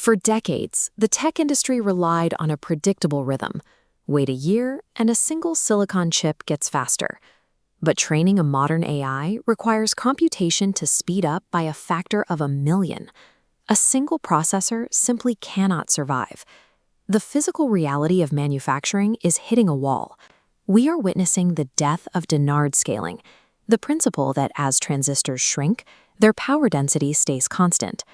For decades, the tech industry relied on a predictable rhythm. Wait a year, and a single silicon chip gets faster. But training a modern AI requires computation to speed up by a factor of 1,000,000. A single processor simply cannot survive. The physical reality of manufacturing is hitting a wall. We are witnessing the death of Dennard scaling, the principle that as transistors shrink, their power density stays constant.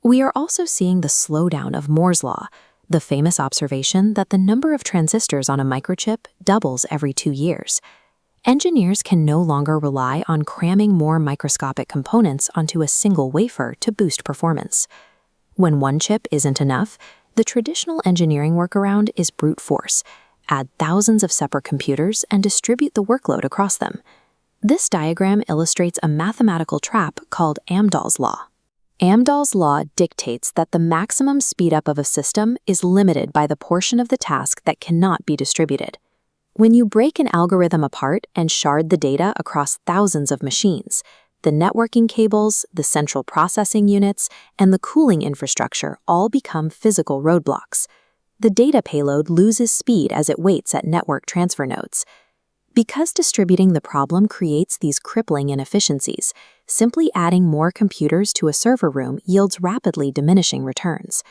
We are also seeing the slowdown of Moore's law, the famous observation that the number of transistors on a microchip doubles every 2 years. Engineers can no longer rely on cramming more microscopic components onto a single wafer to boost performance. When one chip isn't enough, the traditional engineering workaround is brute force. Add thousands of separate computers and distribute the workload across them. This diagram illustrates a mathematical trap called Amdahl's law. Amdahl's law dictates that the maximum speedup of a system is limited by the portion of the task that cannot be distributed. When you break an algorithm apart and shard the data across thousands of machines, the networking cables, the central processing units, and the cooling infrastructure all become physical roadblocks. The data payload loses speed as it waits at network transfer nodes. Because distributing the problem creates these crippling inefficiencies, simply adding more computers to a server room yields rapidly diminishing returns.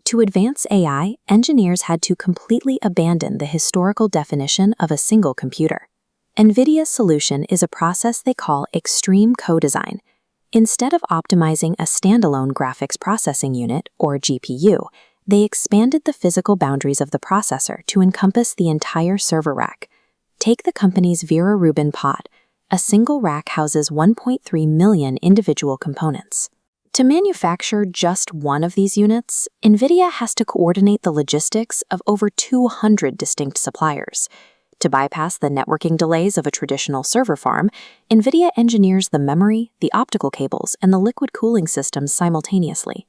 To advance AI, engineers had to completely abandon the historical definition of a single computer. NVIDIA's solution is a process they call extreme co-design. Instead of optimizing a standalone graphics processing unit, or GPU, they expanded the physical boundaries of the processor to encompass the entire server rack. Take the company's Vera Rubin pod. A single rack houses 1.3 million individual components. To manufacture just one of these units, NVIDIA has to coordinate the logistics of over 200 distinct suppliers. To bypass the networking delays of a traditional server farm, NVIDIA engineers the memory, the optical cables, and the liquid cooling systems simultaneously.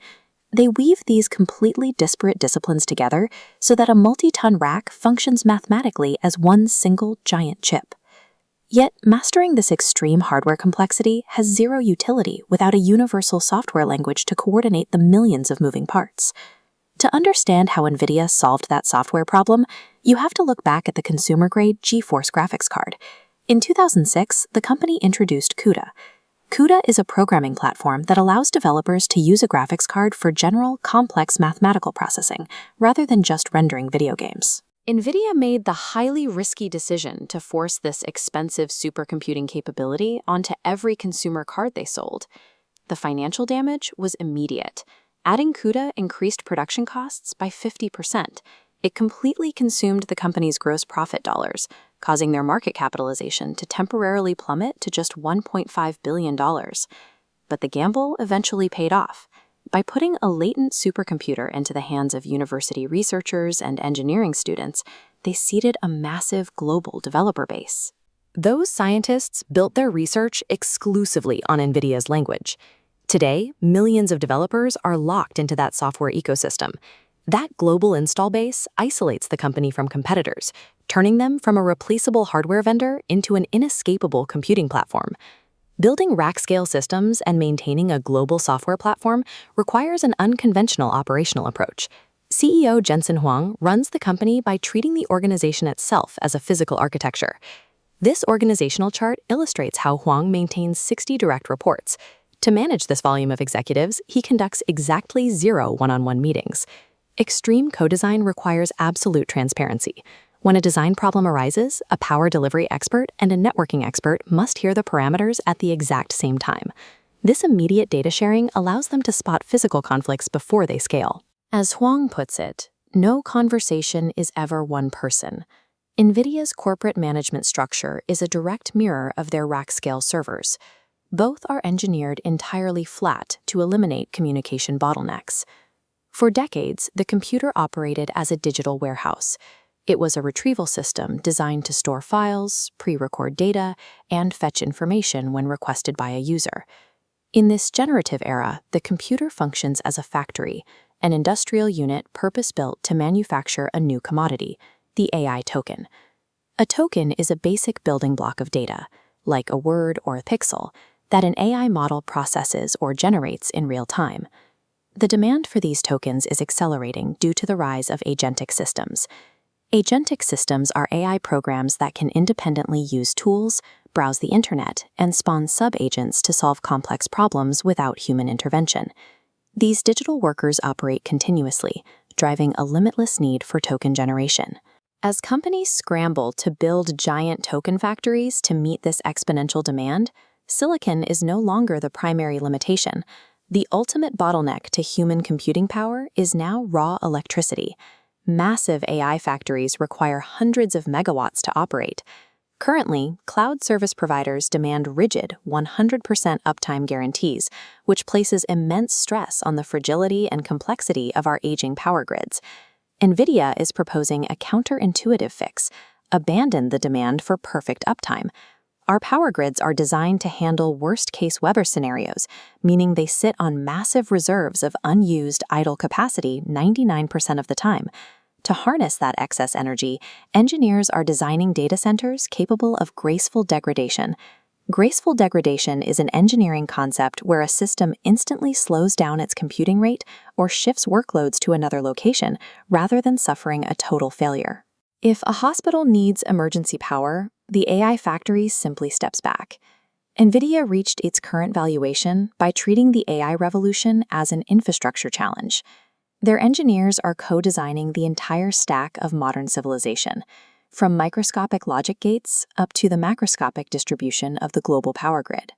They weave these completely disparate disciplines together so that a multi-ton rack functions mathematically as one single giant chip. Yet, mastering this extreme hardware complexity has zero utility without a universal software language to coordinate the millions of moving parts. To understand how NVIDIA solved that software problem, you have to look back at the consumer-grade GeForce graphics card. In 2006, the company introduced CUDA. CUDA is a programming platform that allows developers to use a graphics card for general, complex mathematical processing, rather than just rendering video games. NVIDIA made the highly risky decision to force this expensive supercomputing capability onto every consumer card they sold. The financial damage was immediate. Adding CUDA increased production costs by 50%. It completely consumed the company's gross profit dollars, causing their market capitalization to temporarily plummet to just $1.5 billion. But the gamble eventually paid off. By putting a latent supercomputer into the hands of university researchers and engineering students, they seeded a massive global developer base. Those scientists built their research exclusively on NVIDIA's language. Today, millions of developers are locked into that software ecosystem. That global install base isolates the company from competitors, turning them from a replaceable hardware vendor into an inescapable computing platform. Building rack-scale systems and maintaining a global software platform requires an unconventional operational approach. CEO Jensen Huang runs the company by treating the organization itself as a physical architecture. This organizational chart illustrates how Huang maintains 60 direct reports. To manage this volume of executives, he conducts exactly 0 one-on-one meetings. Extreme co-design requires absolute transparency. When a design problem arises, a power delivery expert and a networking expert must hear the parameters at the exact same time. This immediate data sharing allows them to spot physical conflicts before they scale. As Huang puts it, no conversation is ever one person. NVIDIA's corporate management structure is a direct mirror of their rack-scale servers. Both are engineered entirely flat to eliminate communication bottlenecks. For decades, the computer operated as a digital warehouse. It was a retrieval system designed to store files, pre-record data, and fetch information when requested by a user. In this generative era, the computer functions as a factory, an industrial unit purpose-built to manufacture a new commodity, the AI token. A token is a basic building block of data, like a word or a pixel, that an AI model processes or generates in real time. The demand for these tokens is accelerating due to the rise of agentic systems. Agentic systems are AI programs that can independently use tools, browse the internet, and spawn sub-agents to solve complex problems without human intervention. These digital workers operate continuously, driving a limitless need for token generation. As companies scramble to build giant token factories to meet this exponential demand, silicon is no longer the primary limitation. The ultimate bottleneck to human computing power is now raw electricity. Massive AI factories require hundreds of megawatts to operate. Currently, cloud service providers demand rigid 100% uptime guarantees, which places immense stress on the fragility and complexity of our aging power grids. NVIDIA is proposing a counterintuitive fix: abandon the demand for perfect uptime. Our power grids are designed to handle worst-case weather scenarios, meaning they sit on massive reserves of unused idle capacity 99% of the time. To harness that excess energy, engineers are designing data centers capable of graceful degradation. Graceful degradation is an engineering concept where a system instantly slows down its computing rate or shifts workloads to another location rather than suffering a total failure. If a hospital needs emergency power, the AI factory simply steps back. NVIDIA reached its current valuation by treating the AI revolution as an infrastructure challenge. Their engineers are co-designing the entire stack of modern civilization, from microscopic logic gates up to the macroscopic distribution of the global power grid.